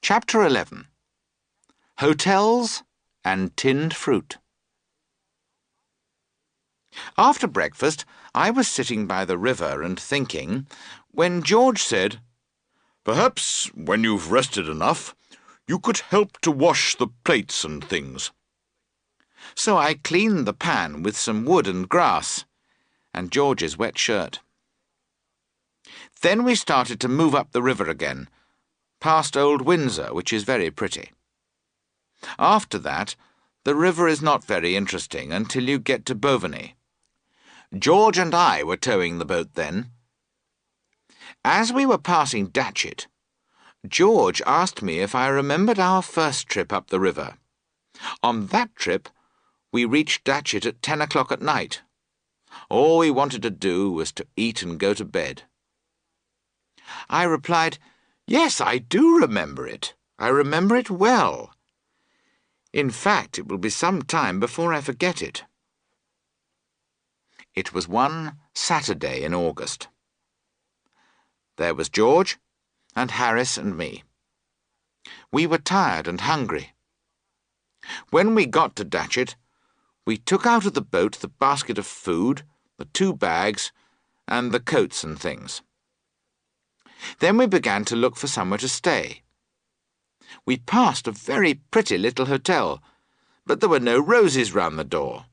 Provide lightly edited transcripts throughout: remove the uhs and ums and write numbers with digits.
Chapter 11. Hotels and Tinned Fruit. After breakfast, I was sitting by the river and thinking, when George said, "Perhaps, when you've rested enough, you could help to wash the plates and things." So I cleaned the pan with some wood and grass, and George's wet shirt. Then we started to move up the river again, past Old Windsor, which is very pretty. After that, the river is not very interesting until you get to Bovany. George and I were towing the boat then. As we were passing Datchet, George asked me if I remembered our first trip up the river. On that trip, we reached Datchet at 10 o'clock at night. All we wanted to do was to eat and go to bed. I replied, "Yes, I do remember it. I remember it well. In fact, it will be some time before I forget it." It was one Saturday in August. There was George and Harris and me. We were tired and hungry. When we got to Datchet, we took out of the boat the basket of food, the 2 bags, and the coats and things. Then we began to look for somewhere to stay. We passed a very pretty little hotel, but there were no roses round the door.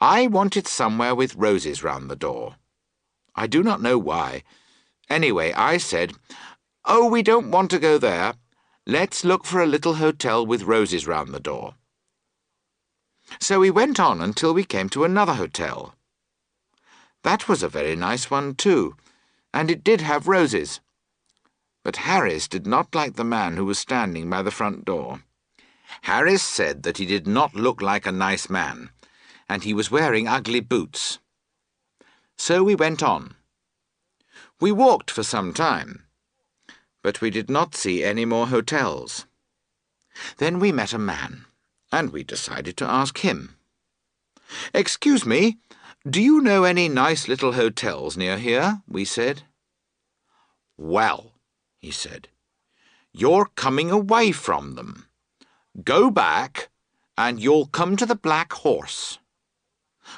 I wanted somewhere with roses round the door. I do not know why. Anyway, I said, "Oh, we don't want to go there. Let's look for a little hotel with roses round the door." So we went on until we came to another hotel. That was a very nice one too, and it did have roses. But Harris did not like the man who was standing by the front door. Harris said that he did not look like a nice man, and he was wearing ugly boots. So we went on. We walked for some time, but we did not see any more hotels. Then we met a man, and we decided to ask him. "Excuse me, do you know any nice little hotels near here?" we said. "Well," he said, "you're coming away from them. Go back, and you'll come to the Black Horse."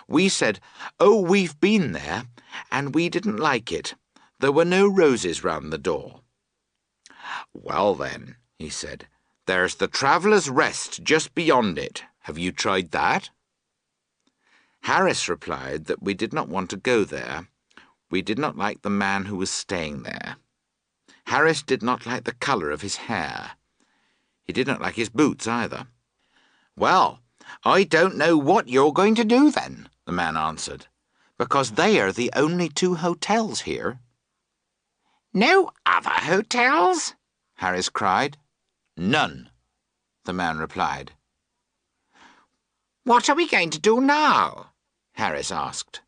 We said, "Oh, we've been there, and we didn't like it. There were no roses round the door." "Well then," he said, "there's the Traveller's Rest just beyond it. Have you tried that?" Harris replied that we did not want to go there. We did not like the man who was staying there. Harris did not like the colour of his hair. He did not like his boots either. "Well, I don't know what you're going to do then," the man answered, "because they are the only 2 hotels here." "No other hotels?" Harris cried. "None," the man replied. "What are we going to do now?" Harris asked.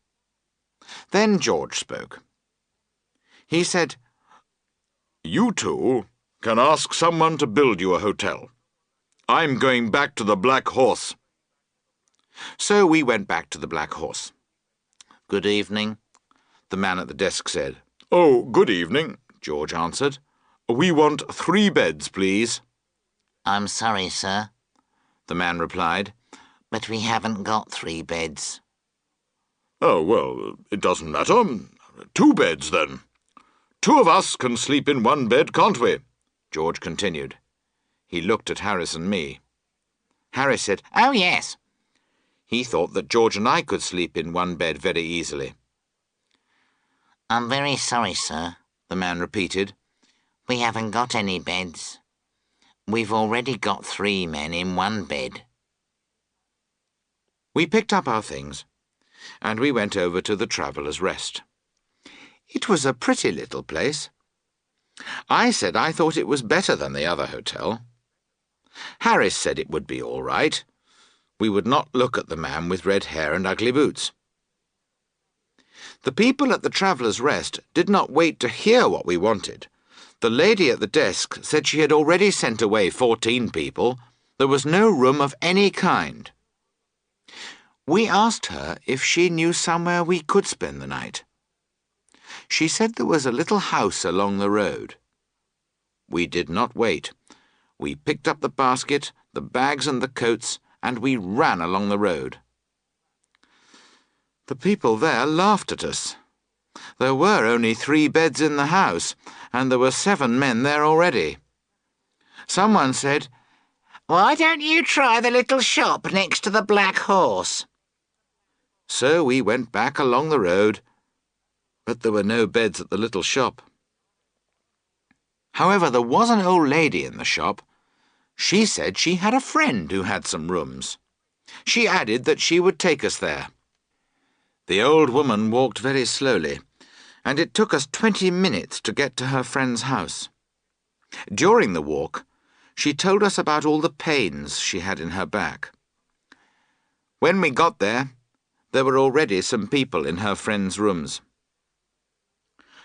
Then George spoke. He said, "You 2 can ask someone to build you a hotel. I'm going back to the Black Horse." So we went back to the Black Horse. "Good evening," the man at the desk said. "Oh, good evening," George answered. "We want 3 beds, please." "I'm sorry, sir," the man replied, "but we haven't got 3 beds. "Oh, well, it doesn't matter. 2 beds, then. 2 of us can sleep in 1 bed, can't we?" George continued. He looked at Harris and me. Harris said, "Oh, yes." He thought that George and I could sleep in 1 bed very easily. "I'm very sorry, sir," the man repeated. "We haven't got any beds. We've already got 3 men in 1 bed. We picked up our things, and we went over to the Traveller's Rest. It was a pretty little place. I said I thought it was better than the other hotel. Harris said it would be all right. We would not look at the man with red hair and ugly boots. The people at the Traveller's Rest did not wait to hear what we wanted. The lady at the desk said she had already sent away 14 people. There was no room of any kind. We asked her if she knew somewhere we could spend the night. She said there was a little house along the road. We did not wait. We picked up the basket, the bags and the coats, and we ran along the road. The people there laughed at us. There were only 3 beds in the house, and there were 7 men there already. Someone said, "Why don't you try the little shop next to the Black Horse?" So we went back along the road, but there were no beds at the little shop. However, there was an old lady in the shop. She said she had a friend who had some rooms. She added that she would take us there. The old woman walked very slowly, and it took us 20 minutes to get to her friend's house. During the walk, she told us about all the pains she had in her back. When we got there were already some people in her friend's rooms.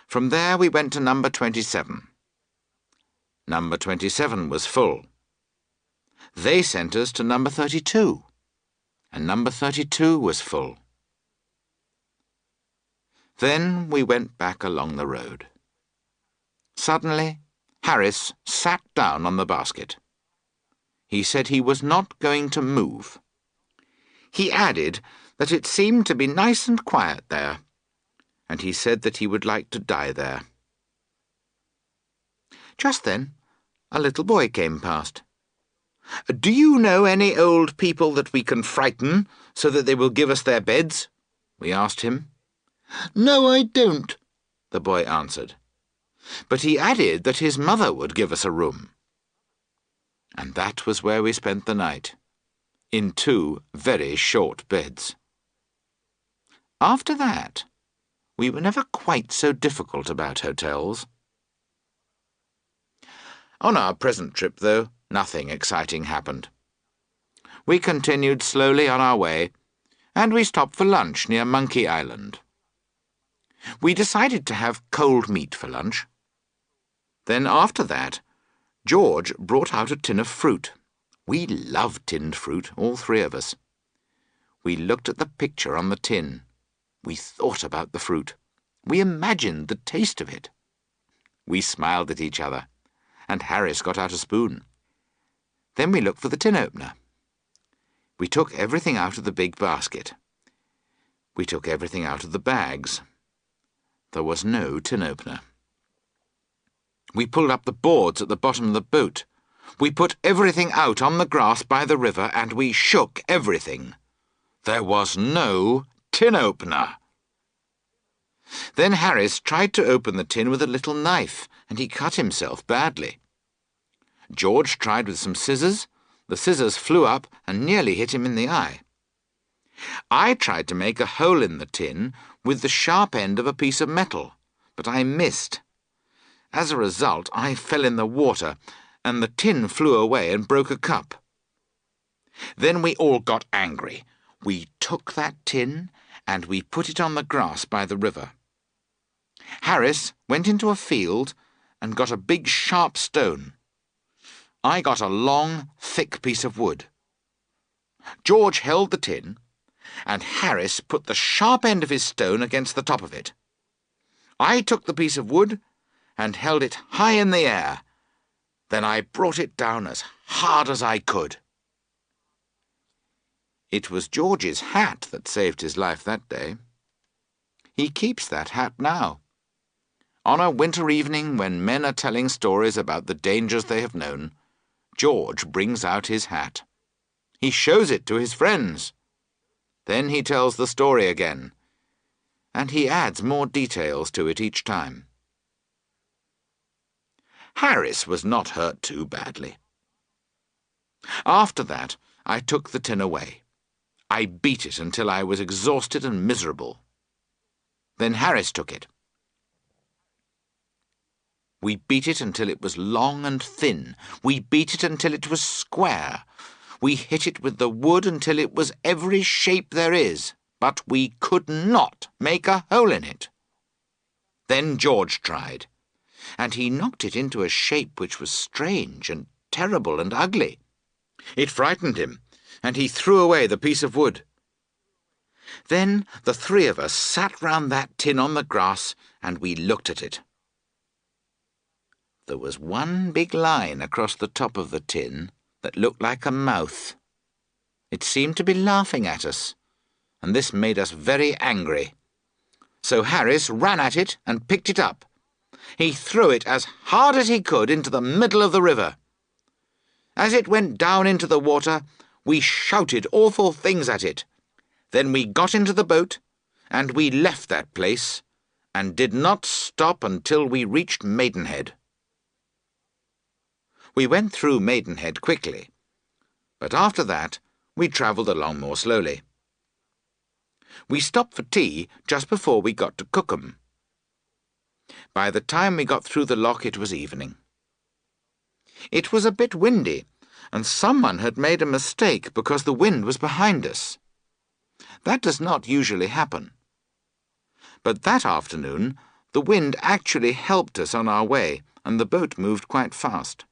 From there we went to number 27. Number 27 was full. They sent us to number 32, and number 32 was full. Then we went back along the road. Suddenly, Harris sat down on the basket. He said he was not going to move. He added that it seemed to be nice and quiet there, and he said that he would like to die there. Just then, a little boy came past. "Do you know any old people that we can frighten so that they will give us their beds?" we asked him. "No, I don't," the boy answered. But he added that his mother would give us a room. And that was where we spent the night, in 2 very short beds. After that, we were never quite so difficult about hotels. On our present trip, though, nothing exciting happened. We continued slowly on our way, and we stopped for lunch near Monkey Island. We decided to have cold meat for lunch. Then after that, George brought out a tin of fruit. We love tinned fruit, all 3 of us. We looked at the picture on the tin. We thought about the fruit. We imagined the taste of it. We smiled at each other, and Harris got out a spoon. Then we looked for the tin opener. We took everything out of the big basket. We took everything out of the bags. There was no tin opener. We pulled up the boards at the bottom of the boat. We put everything out on the grass by the river, and we shook everything. There was no tin opener. Then Harris tried to open the tin with a little knife, and he cut himself badly. George tried with some scissors. The scissors flew up and nearly hit him in the eye. I tried to make a hole in the tin with the sharp end of a piece of metal, but I missed. As a result, I fell in the water, and the tin flew away and broke a cup. Then we all got angry. We took that tin, and we put it on the grass by the river. Harris went into a field and got a big sharp stone. I got a long, thick piece of wood. George held the tin, and Harris put the sharp end of his stone against the top of it. I took the piece of wood and held it high in the air. Then I brought it down as hard as I could. It was George's hat that saved his life that day. He keeps that hat now. On a winter evening when men are telling stories about the dangers they have known, George brings out his hat. He shows it to his friends. Then he tells the story again, and he adds more details to it each time. Harris was not hurt too badly. After that, I took the tin away. I beat it until I was exhausted and miserable. Then Harris took it. We beat it until it was long and thin. We beat it until it was square. We hit it with the wood until it was every shape there is, but we could not make a hole in it. Then George tried, and he knocked it into a shape which was strange and terrible and ugly. It frightened him, and he threw away the piece of wood. Then the 3 of us sat round that tin on the grass, and we looked at it. There was one big line across the top of the tin that looked like a mouth. It seemed to be laughing at us, and this made us very angry. So Harris ran at it and picked it up. He threw it as hard as he could into the middle of the river. As it went down into the water, we shouted awful things at it. Then we got into the boat, and we left that place, and did not stop until we reached Maidenhead. We went through Maidenhead quickly, but after that we travelled along more slowly. We stopped for tea just before we got to Cookham. By the time we got through the lock it was evening. It was a bit windy, and someone had made a mistake because the wind was behind us. That does not usually happen. But that afternoon the wind actually helped us on our way, and the boat moved quite fast.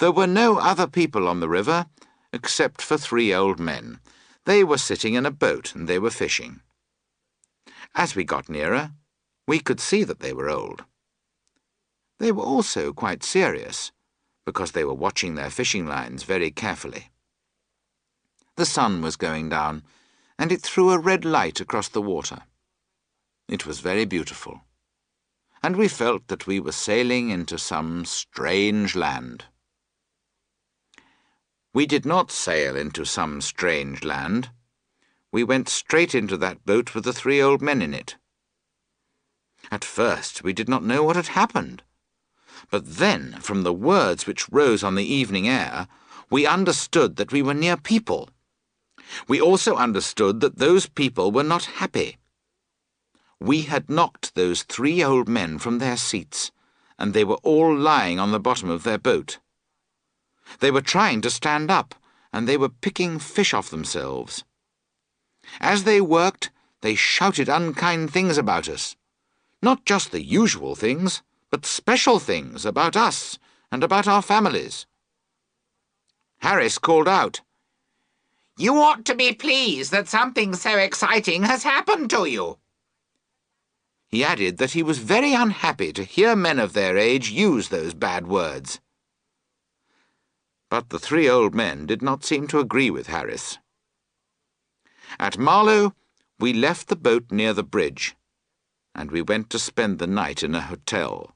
There were no other people on the river, except for 3 old men. They were sitting in a boat and they were fishing. As we got nearer, we could see that they were old. They were also quite serious, because they were watching their fishing lines very carefully. The sun was going down, and it threw a red light across the water. It was very beautiful, and we felt that we were sailing into some strange land. We did not sail into some strange land. We went straight into that boat with the 3 old men in it. At first we did not know what had happened, but then, from the words which rose on the evening air, we understood that we were near people. We also understood that those people were not happy. We had knocked those 3 old men from their seats, and they were all lying on the bottom of their boat. They were trying to stand up, and they were picking fish off themselves. As they worked, they shouted unkind things about us. Not just the usual things, but special things about us and about our families. Harris called out, You ought to be pleased that something so exciting has happened to you. He added that he was very unhappy to hear men of their age use those bad words. But the 3 old men did not seem to agree with Harris. At Marlow, we left the boat near the bridge, and we went to spend the night in a hotel.